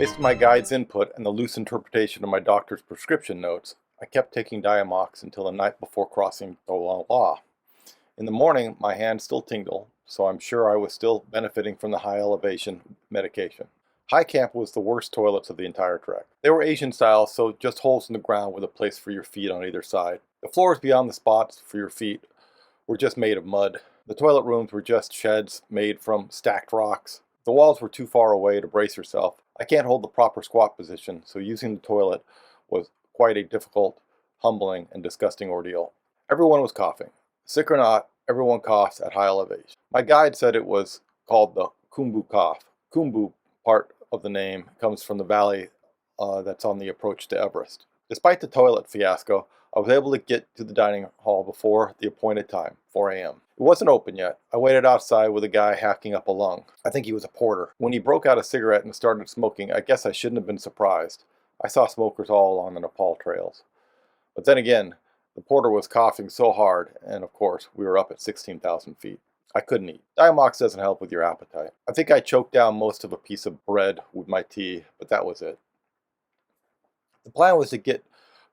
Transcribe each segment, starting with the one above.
Based on my guide's input and the loose interpretation of my doctor's prescription notes, I kept taking Diamox until the night before crossing Thorong High. In the morning, my hands still tingled, so I'm sure I was still benefiting from the high elevation medication. High Camp was the worst toilets of the entire trek. They were Asian style, so just holes in the ground with a place for your feet on either side. The floors beyond the spots for your feet were just made of mud. The toilet rooms were just sheds made from stacked rocks. The walls were too far away to brace yourself. I can't hold the proper squat position, so using the toilet was quite a difficult, humbling, and disgusting ordeal. Everyone was coughing. Sick or not, everyone coughs at high elevation. My guide said it was called the Khumbu cough. Khumbu, part of the name, comes from the valley that's on the approach to Everest. Despite the toilet fiasco, I was able to get to the dining hall before the appointed time, 4 a.m. It wasn't open yet. I waited outside with a guy hacking up a lung. I think he was a porter. When he broke out a cigarette and started smoking, I guess I shouldn't have been surprised. I saw smokers all along the Nepal trails. But then again, the porter was coughing so hard, and of course, we were up at 16,000 feet. I couldn't eat. Diamox doesn't help with your appetite. I think I choked down most of a piece of bread with my tea, but that was it. The plan was to get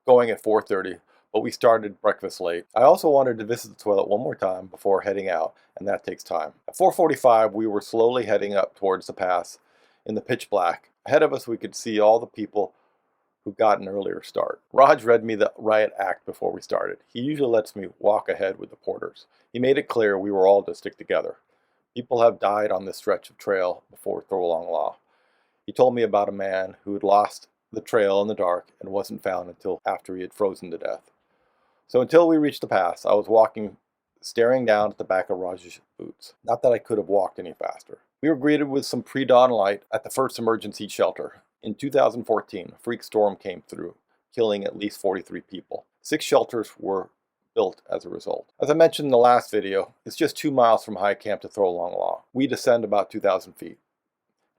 going at 4:30, but we started breakfast late. I also wanted to visit the toilet one more time before heading out, and that takes time. At 4:45, we were slowly heading up towards the pass in the pitch black. Ahead of us, we could see all the people who got an earlier start. Raj read me the riot act before we started. He usually lets me walk ahead with the porters. He made it clear we were all to stick together. People have died on this stretch of trail before Thorong High. He told me about a man who had lost the trail in the dark and wasn't found until after he had frozen to death. So until we reached the pass, I was walking, staring down at the back of Raj's boots. Not that I could have walked any faster. We were greeted with some pre-dawn light at the first emergency shelter. In 2014, a freak storm came through, killing at least 43 people. 6 shelters were built as a result. As I mentioned in the last video, it's just 2 miles from High Camp to Thorong High. We descend about 2,000 feet.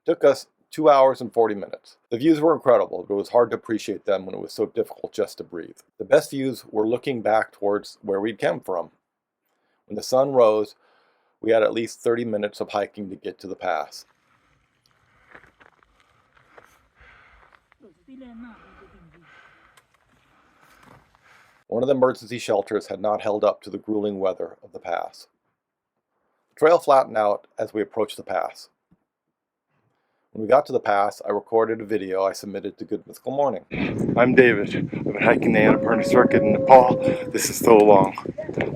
It took us 2 hours and 40 minutes. The views were incredible, but it was hard to appreciate them when it was so difficult just to breathe. The best views were looking back towards where we'd come from. When the sun rose, we had at least 30 minutes of hiking to get to the pass. One of the emergency shelters had not held up to the grueling weather of the pass. The trail flattened out as we approached the pass. When we got to the pass, I recorded a video I submitted to Good Mythical Morning. I'm David. I've been hiking the Annapurna circuit in Nepal. This is Thorong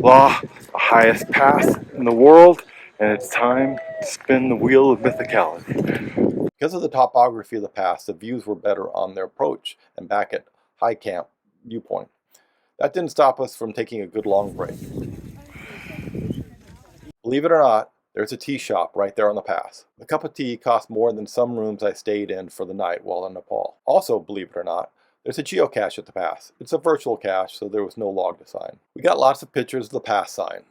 High, the highest pass in the world, and it's time to spin the wheel of mythicality. Because of the topography of the pass, the views were better on their approach and back at High Camp viewpoint. That didn't stop us from taking a good long break. Believe it or not, there's a tea shop right there on the pass. A cup of tea cost more than some rooms I stayed in for the night while in Nepal. Also, believe it or not, there's a geocache at the pass. It's a virtual cache, so there was no log to sign. We got lots of pictures of the pass sign.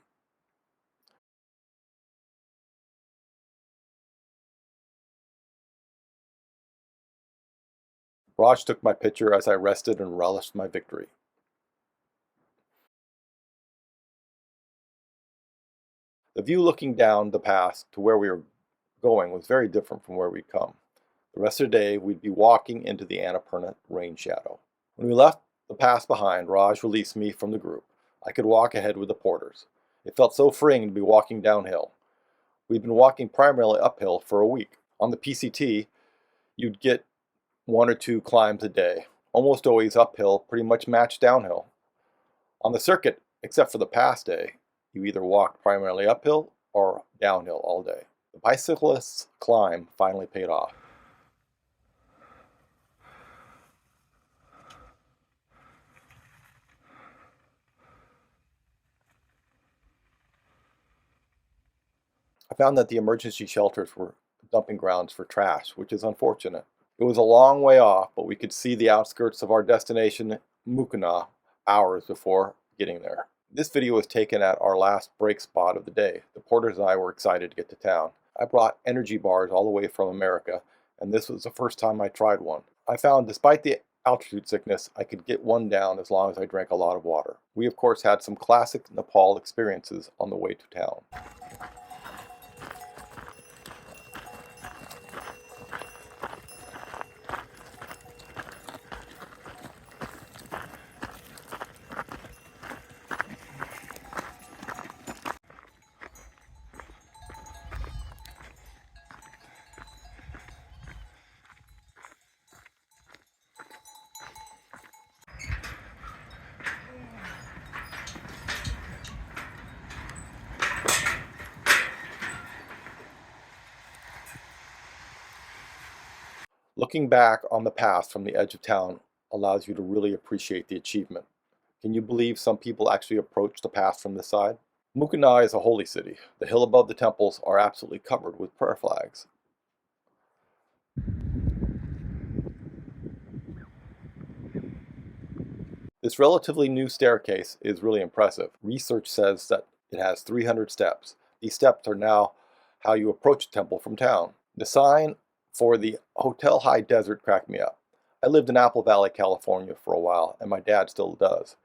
Raj took my picture as I rested and relished my victory. The view looking down the pass to where we were going was very different from where we'd come. The rest of the day, we'd be walking into the Annapurna rain shadow. When we left the pass behind, Raj released me from the group. I could walk ahead with the porters. It felt so freeing to be walking downhill. We'd been walking primarily uphill for a week. On the PCT, you'd get 1 or 2 climbs a day, almost always uphill, pretty much matched downhill. On the circuit, except for the pass day, you either walked primarily uphill or downhill all day. The bicyclist's climb finally paid off. I found that the emergency shelters were dumping grounds for trash, which is unfortunate. It was a long way off, but we could see the outskirts of our destination, Muktinath, hours before getting there. This video was taken at our last break spot of the day. The porters and I were excited to get to town. I brought energy bars all the way from America, and this was the first time I tried one. I found despite the altitude sickness, I could get one down as long as I drank a lot of water. We of course had some classic Nepal experiences on the way to town. Looking back on the pass from the edge of town allows you to really appreciate the achievement. Can you believe some people actually approach the pass from this side? Muktinath is a holy city. The hill above the temples are absolutely covered with prayer flags. This relatively new staircase is really impressive. Research says that it has 300 steps. These steps are now how you approach the temple from town. The sign for the Hotel High Desert cracked me up. I lived in Apple Valley, California for a while, and my dad still does.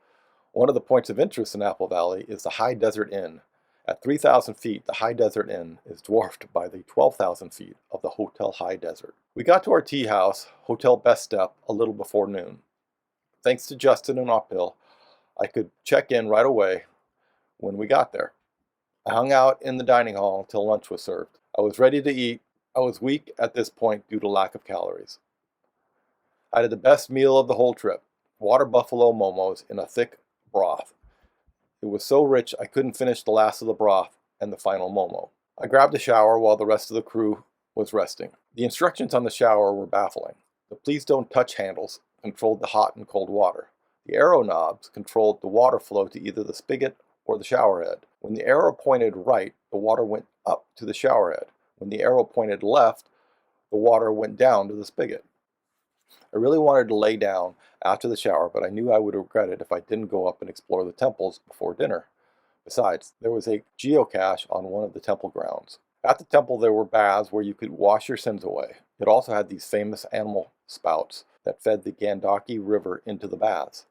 One of the points of interest in Apple Valley is the High Desert Inn. At 3,000 feet, the High Desert Inn is dwarfed by the 12,000 feet of the Hotel High Desert. We got to our tea house, Hotel Best Step, a little before noon. Thanks to Justin and Uphill, I could check in right away when we got there. I hung out in the dining hall until lunch was served. I was ready to eat. I was weak at this point due to lack of calories. I had the best meal of the whole trip, water buffalo momos in a thick broth. It was so rich I couldn't finish the last of the broth and the final momo. I grabbed a shower while the rest of the crew was resting. The instructions on the shower were baffling. The please don't touch handles controlled the hot and cold water. The arrow knobs controlled the water flow to either the spigot or the shower head. When the arrow pointed right, the water went up to the shower head. When the arrow pointed left, the water went down to the spigot. I really wanted to lay down after the shower, but I knew I would regret it if I didn't go up and explore the temples before dinner. Besides, there was a geocache on one of the temple grounds. At the temple there were baths where you could wash your sins away. It also had these famous animal spouts that fed the Gandaki River into the baths.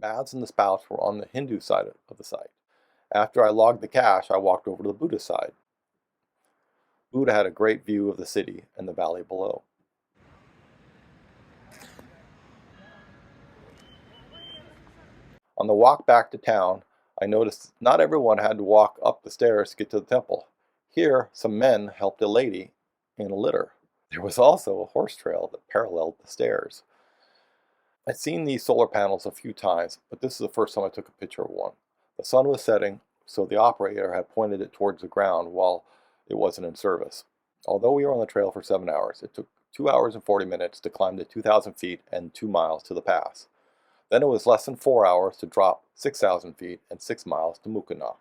The baths and the spouts were on the Hindu side of the site. After I logged the cache, I walked over to the Buddhist side. Buddha had a great view of the city and the valley below. On the walk back to town, I noticed not everyone had to walk up the stairs to get to the temple. Here, some men helped a lady in a litter. There was also a horse trail that paralleled the stairs. I'd seen these solar panels a few times, but this is the first time I took a picture of one. The sun was setting, so the operator had pointed it towards the ground while it wasn't in service. Although we were on the trail for 7 hours, it took 2 hours and 40 minutes to climb the 2,000 feet and 2 miles to the pass. Then it was less than 4 hours to drop 6,000 feet and 6 miles to Muktinath.